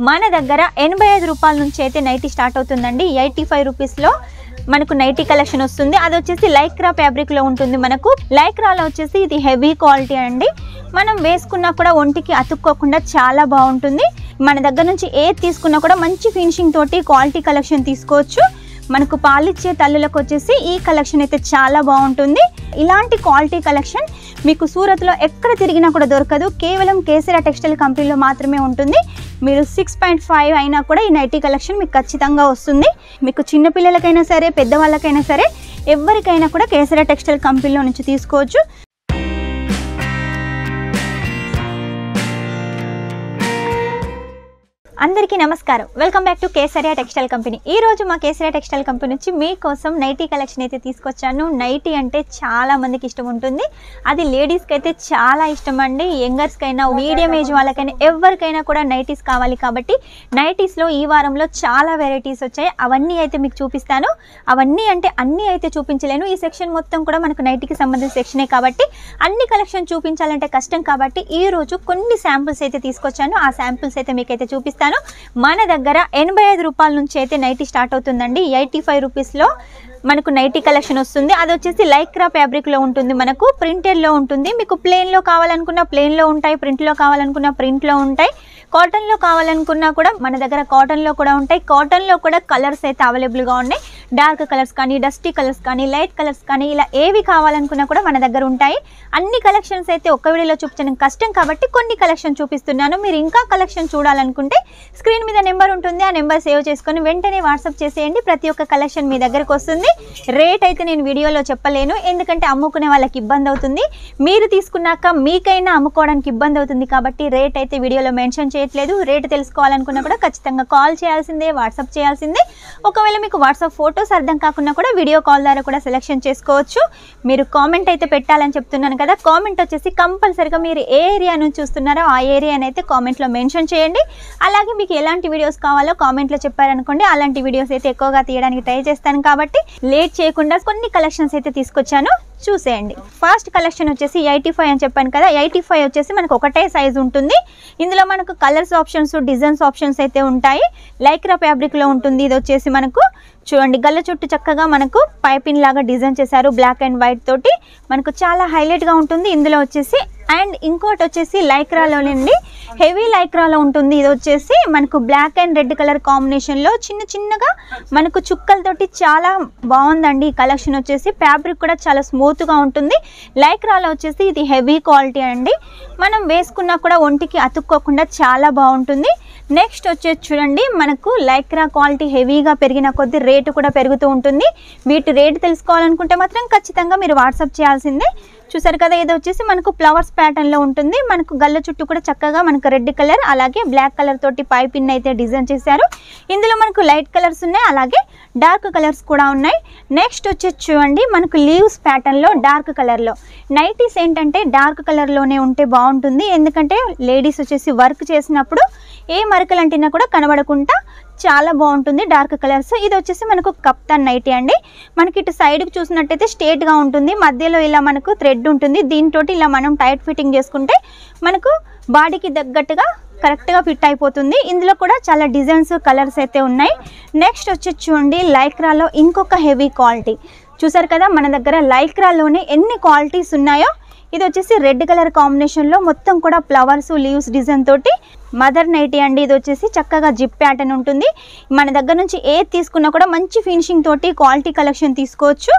మన దగ్గర 85 రూపాయల నుంచి అయితే నైటీ స్టార్ట్ అవుతుందండి. 85 రూపీస్లో మనకు నైటీ కలెక్షన్ వస్తుంది. అది వచ్చేసి లైక్రా ఫ్యాబ్రిక్లో ఉంటుంది. మనకు లైక్రాలో వచ్చేసి ఇది హెవీ క్వాలిటీ అండి. మనం వేసుకున్నా కూడా ఒంటికి అతుక్కోకుండా చాలా బాగుంటుంది. మన దగ్గర నుంచి ఏది తీసుకున్నా కూడా మంచి ఫినిషింగ్ తోటి క్వాలిటీ కలెక్షన్ తీసుకోవచ్చు. మనకు పాలిచ్చే తల్లులకు వచ్చేసి ఈ కలెక్షన్ అయితే చాలా బాగుంటుంది. ఇలాంటి క్వాలిటీ కలెక్షన్ మీకు సూరత్లో ఎక్కడ తిరిగినా కూడా దొరకదు. కేవలం కేసరియా టెక్స్టైల్ కంపెనీలో మాత్రమే ఉంటుంది. మీరు 6.5 అయినా కూడా ఈ నైటీ కలెక్షన్ మీకు ఖచ్చితంగా వస్తుంది. మీకు చిన్నపిల్లలకైనా సరే పెద్దవాళ్ళకైనా సరే ఎవరికైనా కూడా కేసరియా టెక్స్టైల్ కంపెనీలో నుంచి తీసుకోవచ్చు. అందరికీ నమస్కారం. Welcome back to Kesariya textile company. ఈ రోజు మా కేసరియా టెక్స్టైల్ కంపెనీ నుంచి మీకోసం నైటీ కలెక్షన్ అయితే తీసుకొచ్చాను. నైటీ అంటే చాలా మందికి ఇష్టం ఉంటుంది. అది లేడీస్కి అయితే చాలా ఇష్టం అండి. యంగర్స్కైనా మీడియం ఏజ్ వాళ్ళకైనా ఎవరికైనా కూడా నైటీస్ కావాలి. కాబట్టి నైటీస్లో ఈ వారంలో చాలా వెరైటీస్ వచ్చాయి. అవన్నీ అయితే మీకు చూపిస్తాను. అవన్నీ అంటే అన్నీ అయితే చూపించలేను. ఈ సెక్షన్ మొత్తం కూడా మనకు నైటీకి సంబంధించిన సెక్షనే కాబట్టి అన్ని కలెక్షన్ చూపించాలంటే కష్టం. కాబట్టి ఈ రోజు కొన్ని శాంపుల్స్ అయితే తీసుకొచ్చాను. ఆ శాంపుల్స్ అయితే మీకైతే చూపిస్తాను. మన దగ్గర 85 రూపాయల నుంచి అయితే నైటీ స్టార్ట్ అవుతుందండి. 85 రూపీస్లో మనకు నైటీ కలెక్షన్ వస్తుంది. అది వచ్చేసి లైక్రా ఫ్యాబ్రిక్లో ఉంటుంది. మనకు ప్రింటెడ్లో ఉంటుంది. మీకు ప్లెయిన్లో కావాలనుకున్న ప్లెయిన్లో ఉంటాయి, ప్రింట్లో కావాలనుకున్న ప్రింట్లో ఉంటాయి, కాటన్లో కావాలనుకున్నా కూడా మన దగ్గర కాటన్లో కూడా ఉంటాయి. కాటన్లో కూడా కలర్స్ అయితే అవైలబుల్గా ఉన్నాయి. డార్క్ కలర్స్ కానీ, డస్టీ కలర్స్ కానీ, లైట్ కలర్స్ కానీ, ఇలా ఏవి కావాలనుకున్నా కూడా మన దగ్గర ఉంటాయి. అన్ని కలెక్షన్స్ అయితే ఒక్క వీడియోలో చూపించడం కష్టం కాబట్టి కొన్ని కలెక్షన్ చూపిస్తున్నాను. మీరు ఇంకా కలెక్షన్ చూడాలనుకుంటే స్క్రీన్ మీద నెంబర్ ఉంటుంది. ఆ నెంబర్ సేవ్ చేసుకొని వెంటనే వాట్సాప్ చేసేయండి. ప్రతి ఒక్క కలెక్షన్ మీ దగ్గరకు వస్తుంది. రేట్ అయితే నేను వీడియోలో చెప్పలేను, ఎందుకంటే అమ్ముకునే వాళ్ళకి ఇబ్బంది అవుతుంది. మీరు తీసుకున్నాక మీకైనా అమ్ముకోవడానికి ఇబ్బంది అవుతుంది. కాబట్టి రేట్ అయితే వీడియోలో మెన్షన్ చేయట్లేదు. రేట్ తెలుసుకోవాలనుకున్నా కూడా ఖచ్చితంగా కాల్ చేయాల్సిందే, వాట్సాప్ చేయాల్సిందే. ఒకవేళ మీకు వాట్సాప్ ఫోటోస్ అర్థం కాకుండా కూడా వీడియో కాల్ ద్వారా కూడా సెలెక్షన్ చేసుకోవచ్చు. మీరు కామెంట్ అయితే పెట్టాలని చెప్తున్నాను కదా. కామెంట్ వచ్చేసి కంపల్సరిగా మీరు ఏ ఏరియా నుంచి చూస్తున్నారో ఆ ఏరియాని అయితే కామెంట్లో మెన్షన్ చేయండి. అలాగే మీకు ఎలాంటి వీడియోస్ కావాలో కామెంట్లో చెప్పారనుకోండి, అలాంటి వీడియోస్ అయితే ఎక్కువగా తీయడానికి ట్రై చేస్తాను. కాబట్టి లేట్ చేయకుండా కొన్ని కలెక్షన్స్ అయితే తీసుకొచ్చాను, చూసేయండి. ఫస్ట్ కలెక్షన్ వచ్చేసి 85 అని చెప్పాను కదా. 85 వచ్చేసి మనకు ఒకటే సైజు ఉంటుంది. ఇందులో మనకు కలర్స్ ఆప్షన్స్, డిజైన్స్ ఆప్షన్స్ అయితే ఉంటాయి. లైక్రా ఫ్యాబ్రిక్లో ఉంటుంది. ఇది వచ్చేసి మనకు చూడండి గల్ల చుట్టూ చక్కగా మనకు పైపింగ్ లాగా డిజైన్ చేశారు. బ్లాక్ అండ్ వైట్ తోటి మనకు చాలా హైలైట్గా ఉంటుంది. ఇందులో వచ్చేసి అండ్ ఇంకోటి వచ్చేసి లైక్రాలోనండి, హెవీ లైక్రాలో ఉంటుంది. ఇది వచ్చేసి మనకు బ్లాక్ అండ్ రెడ్ కలర్ కాంబినేషన్లో చిన్న చిన్నగా మనకు చుక్కలతోటి చాలా బాగుందండి. ఈ కలెక్షన్ వచ్చేసి ఫ్యాబ్రిక్ కూడా చాలా స్మూత్గా ఉంటుంది. లైక్రాలో వచ్చేసి ఇది హెవీ క్వాలిటీ అండి. మనం వేసుకున్నా కూడా ఒంటికి అతుక్కోకుండా చాలా బాగుంటుంది. నెక్స్ట్ వచ్చేసి చూడండి, మనకు లైక్రా క్వాలిటీ హెవీగా పెరిగిన కొద్దీ రేటు కూడా పెరుగుతూ ఉంటుంది. వీటి రేటు తెలుసుకోవాలనుకుంటే మాత్రం ఖచ్చితంగా మీరు వాట్సాప్ చేయాల్సిందే. చూసారు కదా, ఇది వచ్చేసి మనకు ఫ్లవర్స్ ప్యాటర్న్లో ఉంటుంది. మనకు గల్ల చుట్టూ కూడా చక్కగా మనకు రెడ్ కలర్ అలాగే బ్లాక్ కలర్ తోటి పైపిన్ అయితే డిజైన్ చేశారు. ఇందులో మనకు లైట్ కలర్స్ ఉన్నాయి, అలాగే డార్క్ కలర్స్ కూడా ఉన్నాయి. నెక్స్ట్ వచ్చేసి చూడండి, మనకు లీవ్స్ ప్యాటర్న్లో డార్క్ కలర్లో నైటీస్ ఏంటంటే డార్క్ కలర్లోనే ఉంటే బాగుంటుంది. ఎందుకంటే లేడీస్ వచ్చేసి వర్క్ చేసినప్పుడు ఏ మరకలు అంటినా కూడా కనబడకుండా చాలా బాగుంటుంది డార్క్ కలర్స్. ఇది వచ్చేసి మనకు కప్తాన్ నైటీ అండి. మనకి ఇటు సైడ్కి చూసినట్టయితే స్ట్రేట్గా ఉంటుంది, మధ్యలో ఇలా మనకు థ్రెడ్ ఉంటుంది. దీంతో ఇలా మనం టైట్ ఫిట్టింగ్ చేసుకుంటే మనకు బాడీకి తగ్గట్టుగా కరెక్ట్గా ఫిట్ అయిపోతుంది. ఇందులో కూడా చాలా డిజైన్స్, కలర్స్ అయితే ఉన్నాయి. నెక్స్ట్ వచ్చి చూడండి, లైక్రాలో ఇంకొక హెవీ క్వాలిటీ. చూసారు కదా, మన దగ్గర లైక్రాలోనే ఎన్ని క్వాలిటీస్ ఉన్నాయో. ఇది వచ్చేసి రెడ్ కలర్ కాంబినేషన్లో మొత్తం కూడా ఫ్లవర్స్, లీవ్స్ డిజైన్ తోటి మదర్ నైటీ అండి. ఇది వచ్చేసి చక్కగా జిప్ ప్యాటర్న్ ఉంటుంది. మన దగ్గర నుంచి ఏది తీసుకున్నా కూడా మంచి ఫినిషింగ్ తోటి క్వాలిటీ కలెక్షన్ తీసుకోవచ్చు.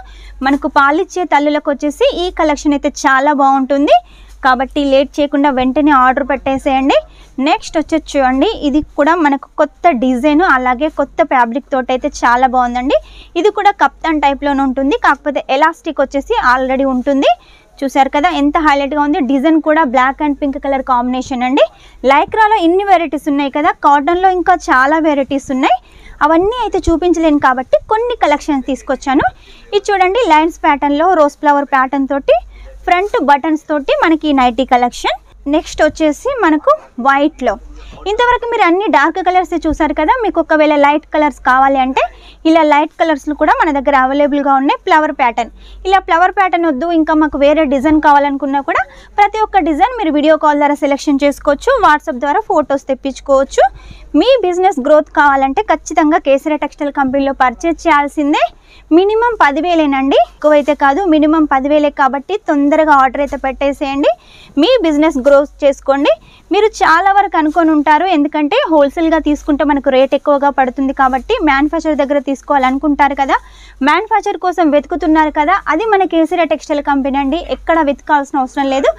మనకు పాలిచ్చే తల్లులకు వచ్చేసి ఈ కలెక్షన్ అయితే చాలా బాగుంటుంది. కాబట్టి లేట్ చేయకుండా వెంటనే ఆర్డర్ పెట్టేసేయండి. నెక్స్ట్ వచ్చేసి చూడండి, ఇది కూడా మనకు కొత్త డిజైన్ అలాగే కొత్త ఫ్యాబ్రిక్ తోటి అయితే చాలా బాగుందండి. ఇది కూడా కప్తాన్ టైప్లోనే ఉంటుంది, కాకపోతే ఎలాస్టిక్ వచ్చేసి ఆల్రెడీ ఉంటుంది. చూసారు కదా ఎంత హైలైట్గా ఉంది. డిజైన్ కూడా black and pink colour combination అండి. లైక్రాలో ఇన్ని వెరైటీస్ ఉన్నాయి కదా, కాటన్లో ఇంకా చాలా వెరైటీస్ ఉన్నాయి. అవన్నీ అయితే చూపించలేను కాబట్టి కొన్ని కలెక్షన్స్ తీసుకొచ్చాను. ఇది చూడండి, లైన్స్ ప్యాటర్న్లో రోజ్ ఫ్లవర్ ప్యాటర్న్ తోటి ఫ్రంట్ బటన్స్ తోటి మనకి నైటీ కలెక్షన్. నెక్స్ట్ వచ్చేసి మనకు వైట్లో ఇంతవరకు మీరు అన్ని డార్క్ కలర్స్ చూసారు కదా, మీకు ఒకవేళ లైట్ కలర్స్ కావాలి అంటే ఇలా లైట్ కలర్స్లు కూడా మన దగ్గర అవైలబుల్గా ఉన్నాయి. ఫ్లవర్ ప్యాటర్న్, ఇలా ఫ్లవర్ ప్యాటర్న్ వద్దు ఇంకా మాకు వేరే డిజైన్ కావాలనుకున్నా కూడా ప్రతి ఒక్క డిజైన్ మీరు వీడియో కాల్ ద్వారా సెలెక్షన్ చేసుకోవచ్చు, వాట్సాప్ ద్వారా ఫొటోస్ తెప్పించుకోవచ్చు. మీ బిజినెస్ గ్రోత్ కావాలంటే ఖచ్చితంగా కేసరియా టెక్స్టైల్ కంపెనీలో పర్చేజ్ చేయాల్సిందే. మినిమం 10,000 ఎక్కువైతే కాదు, మినిమం 10,000 కాబట్టి తొందరగా ఆర్డర్ అయితే పెట్టేసేయండి. మీ బిజినెస్ గ్రోత్ చేసుకోండి. మీరు చాలా వరకు అనుకొని ఉంటారు, ఎందుకంటే హోల్సేల్గా తీసుకుంటే మనకు రేట్ ఎక్కువగా పడుతుంది కాబట్టి మ్యానుఫ్యాక్చర్ దగ్గర తీసుకోవాలనుకుంటారు కదా, మ్యానుఫ్యాక్చర్ కోసం వెతుకుతున్నారు కదా, అది మన కేసరియా టెక్స్టైల్ కంపెనీ అండి. ఎక్కడ వెతకాల్సిన అవసరం లేదు,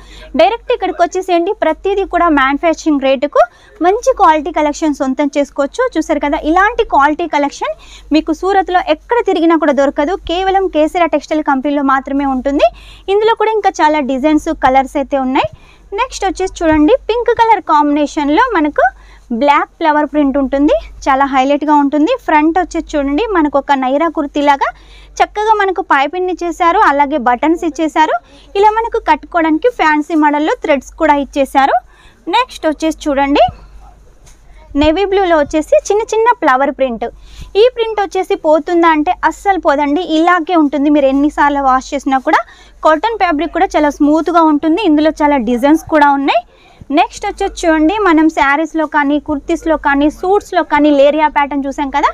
డైరెక్ట్ ఇక్కడికి వచ్చేసేయండి. ప్రతిదీ కూడా మ్యానుఫ్యాక్చరింగ్ రేటుకు మంచి క్వాలిటీ కలెక్షన్ సొంతం చేసుకోవచ్చు. చూసారు కదా, ఇలాంటి క్వాలిటీ కలెక్షన్ మీకు సూరత్లో ఎక్కడ తిరిగినా కూడా దొరకదు, కేవలం కేసరియా టెక్స్టైల్ కంపెనీలో మాత్రమే ఉంటుంది. ఇందులో కూడా ఇంకా చాలా డిజైన్స్ కలర్స్ అయితే ఉన్నాయి. నెక్స్ట్ వచ్చేసి చూడండి, పింక్ కలర్ కాంబినేషన్లో మనకు బ్లాక్ ఫ్లవర్ ప్రింట్ ఉంటుంది, చాలా హైలైట్గా ఉంటుంది. ఫ్రంట్ వచ్చేసి చూడండి మనకు ఒక నైరా కుర్తీలాగా చక్కగా మనకు పైపింగ్ ఇచ్చేసారు, అలాగే బటన్స్ ఇచ్చేసారు. ఇలా మనకు కట్టుకోవడానికి ఫ్యాన్సీ మోడల్లో థ్రెడ్స్ కూడా ఇచ్చేసారు. నెక్స్ట్ వచ్చేసి చూడండి, నేవీ బ్లూలో వచ్చేసి చిన్న చిన్న ఫ్లవర్ ప్రింట్. ఈ ప్రింట్ వచ్చేసి పోతుందా అంటే అస్సలు పోదండి, ఇలాగే ఉంటుంది. మీరు ఎన్నిసార్లు వాష్ చేసినా కూడా కాటన్ ఫ్యాబ్రిక్ కూడా చాలా స్మూత్గా ఉంటుంది. ఇందులో చాలా డిజైన్స్ కూడా ఉన్నాయి. నెక్స్ట్ వచ్చేసి చూడండి, మనం శారీస్లో కానీ కుర్తీస్లో కానీ సూట్స్లో కానీ లేరియా ప్యాటర్న్ చూసాం కదా,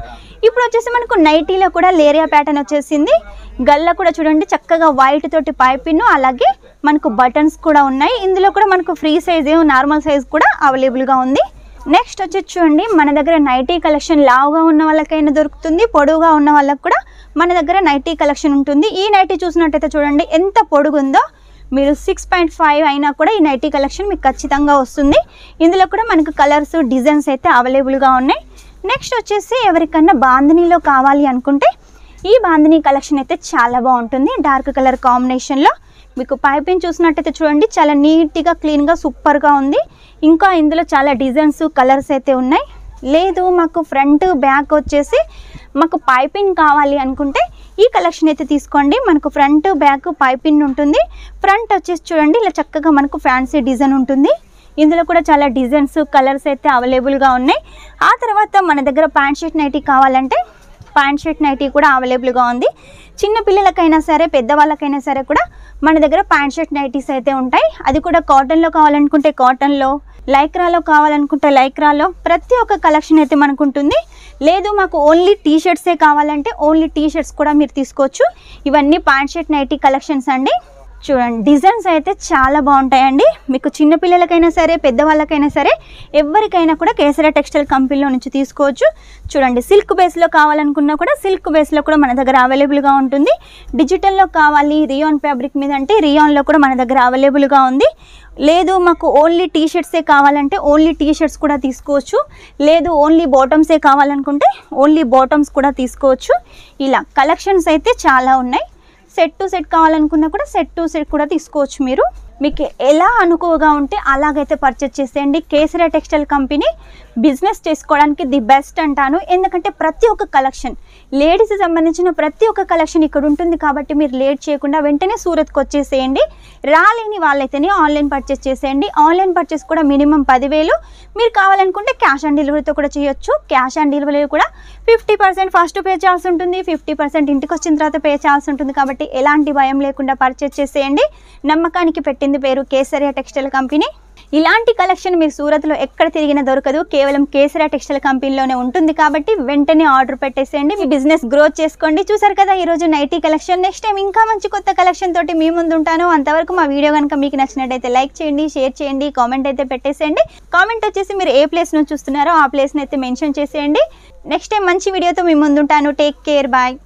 ఇప్పుడు వచ్చేసి మనకు నైటీలో కూడా లేరియా ప్యాటర్న్ వచ్చేసింది. గల్ల కూడా చూడండి చక్కగా వైట్ తోటి పైపిన్, అలాగే మనకు బటన్స్ కూడా ఉన్నాయి. ఇందులో కూడా మనకు ఫ్రీ సైజు నార్మల్ సైజ్ కూడా అవైలబుల్గా ఉంది. నెక్స్ట్ వచ్చి చూడండి, మన దగ్గర నైటీ కలెక్షన్ లావుగా ఉన్న వాళ్ళకైనా దొరుకుతుంది, పొడువుగా ఉన్న వాళ్ళకి కూడా మన దగ్గర నైటీ కలెక్షన్ ఉంటుంది. ఈ నైటీ చూసినట్టయితే చూడండి ఎంత పొడుగుందో, మీరు 6.5 అయినా కూడా ఈ నైటీ కలెక్షన్ మీకు ఖచ్చితంగా వస్తుంది. ఇందులో కూడా మనకు కలర్స్ డిజైన్స్ అయితే అవైలబుల్గా ఉన్నాయి. నెక్స్ట్ వచ్చేసి ఎవరికన్నా బాందినీలో కావాలి అనుకుంటే ఈ బాందినీ కలెక్షన్ అయితే చాలా బాగుంటుంది. డార్క్ కలర్ కాంబినేషన్లో మీకు పైపింగ్ చూసినట్టయితే చూడండి చాలా నీట్గా క్లీన్గా సూపర్గా ఉంది. ఇంకా ఇందులో చాలా డిజైన్స్ కలర్స్ అయితే ఉన్నాయి. లేదు మాకు ఫ్రంట్ బ్యాక్ వచ్చేసి మాకు పైపింగ్ కావాలి అనుకుంటే ఈ కలెక్షన్ అయితే తీసుకోండి. మనకు ఫ్రంట్ బ్యాక్ పైపింగ్ ఉంటుంది. ఫ్రంట్ వచ్చేసి చూడండి ఇలా చక్కగా మనకు ఫ్యాన్సీ డిజైన్ ఉంటుంది. ఇందులో కూడా చాలా డిజైన్స్ కలర్స్ అయితే అవైలబుల్గా ఉన్నాయి. ఆ తర్వాత మన దగ్గర ప్యాంట్ షర్ట్ నైటీ కావాలంటే ప్యాంట్ షర్ట్ నైటీ కూడా అవైలబుల్గా ఉంది. చిన్న పిల్లలకైనా సరే పెద్దవాళ్ళకైనా సరే కూడా మన దగ్గర ప్యాంట్ షర్ట్ నైటీస్ అయితే ఉంటాయి. అది కూడా కాటన్లో కావాలనుకుంటే కాటన్లో, లైక్రాలో కావాలనుకుంటే లైక్రాలో, ప్రతి ఒక్క కలెక్షన్ అయితే మనకు ఉంటుంది. లేదు మాకు ఓన్లీ టీ షర్ట్సే కావాలంటే ఓన్లీ టీ షర్ట్స్ కూడా మీరు తీసుకోవచ్చు. ఇవన్నీ ప్యాంట్ షర్ట్ నైటీ కలెక్షన్స్ అండి. చూడండి డిజైన్స్ అయితే చాలా బాగుంటాయండి. మీకు చిన్నపిల్లలకైనా సరే పెద్దవాళ్ళకైనా సరే ఎవరికైనా కూడా కేసరియా టెక్స్టైల్ కంపెనీలో నుంచి తీసుకోవచ్చు. చూడండి సిల్క్ బేస్లో కావాలనుకున్నా కూడా సిల్క్ బేస్లో కూడా మన దగ్గర అవైలబుల్గా ఉంటుంది. డిజిటల్లో కావాలి రియాన్ ఫ్యాబ్రిక్ మీద అంటే రియాన్లో కూడా మన దగ్గర అవైలబుల్గా ఉంది. లేదు మాకు ఓన్లీ టీ షర్ట్సే కావాలంటే ఓన్లీ టీ షర్ట్స్ కూడా తీసుకోవచ్చు. లేదు ఓన్లీ బాటమ్సే కావాలనుకుంటే ఓన్లీ బాటమ్స్ కూడా తీసుకోవచ్చు. ఇలా కలెక్షన్స్ అయితే చాలా ఉన్నాయి. సెట్ టు సెట్ కావాలనుకున్నా కూడా సెట్ టు సెట్ కూడా తీసుకోవచ్చు. మీరు మీకు ఎలా అనుకువగా ఉంటే అలాగైతే పర్చేస్ చేసేయండి. కేసరియా టెక్స్టైల్ కంపెనీ బిజినెస్ చేసుకోవడానికి ది బెస్ట్ అంటాను. ఎందుకంటే ప్రతి ఒక్క కలెక్షన్ లేడీస్కి సంబంధించిన ప్రతి ఒక్క కలెక్షన్ ఇక్కడ ఉంటుంది కాబట్టి మీరు లేట్ చేయకుండా వెంటనే సూరత్కి వచ్చేసేయండి. రాలేని వాళ్ళైతేనే ఆన్లైన్ పర్చేస్ చేసేయండి. ఆన్లైన్ పర్చేస్ కూడా మినిమం 10,000. మీరు కావాలనుకుంటే క్యాష్ ఆన్ డెలివరీతో కూడా చేయొచ్చు. క్యాష్ ఆన్ డెలివరీ కూడా 50% ఫస్ట్ పే చేయాల్సి ఉంటుంది, 50% ఇంటికి వచ్చిన తర్వాత పే చేయాల్సి ఉంటుంది. కాబట్టి ఎలాంటి భయం లేకుండా పర్చేస్ చేసేయండి. నమ్మకానికి పెట్టింది పేరు కేసరియా టెక్స్టైల్ కంపెనీ. ఇలాంటి కలెక్షన్ మీరు సూరత్లో ఎక్కడ తిరిగినా దొరకదు, కేవలం కేసరియా టెక్స్టైల్ కంపెనీలోనే ఉంటుంది. కాబట్టి వెంటనే ఆర్డర్ పెట్టేసేయండి, మీ బిజినెస్ గ్రోత్ చేసుకోండి. చూసారు కదా ఈరోజు నైటీ కలెక్షన్. నెక్స్ట్ టైం ఇంకా మంచి కొత్త కలెక్షన్ తోటి మీ ముందు ఉంటాను. అంతవరకు మా వీడియో కనుక మీకు నచ్చినట్టయితే లైక్ చేయండి, షేర్ చేయండి, కామెంట్ అయితే పెట్టేసేయండి. కామెంట్ వచ్చేసి మీరు ఏ ప్లేస్ నుంచి చూస్తున్నారో ఆ ప్లేస్ని అయితే మెన్షన్ చేసేయండి. నెక్స్ట్ టైం మంచి వీడియోతో మీ ముందు ఉంటాను. Take care, bye.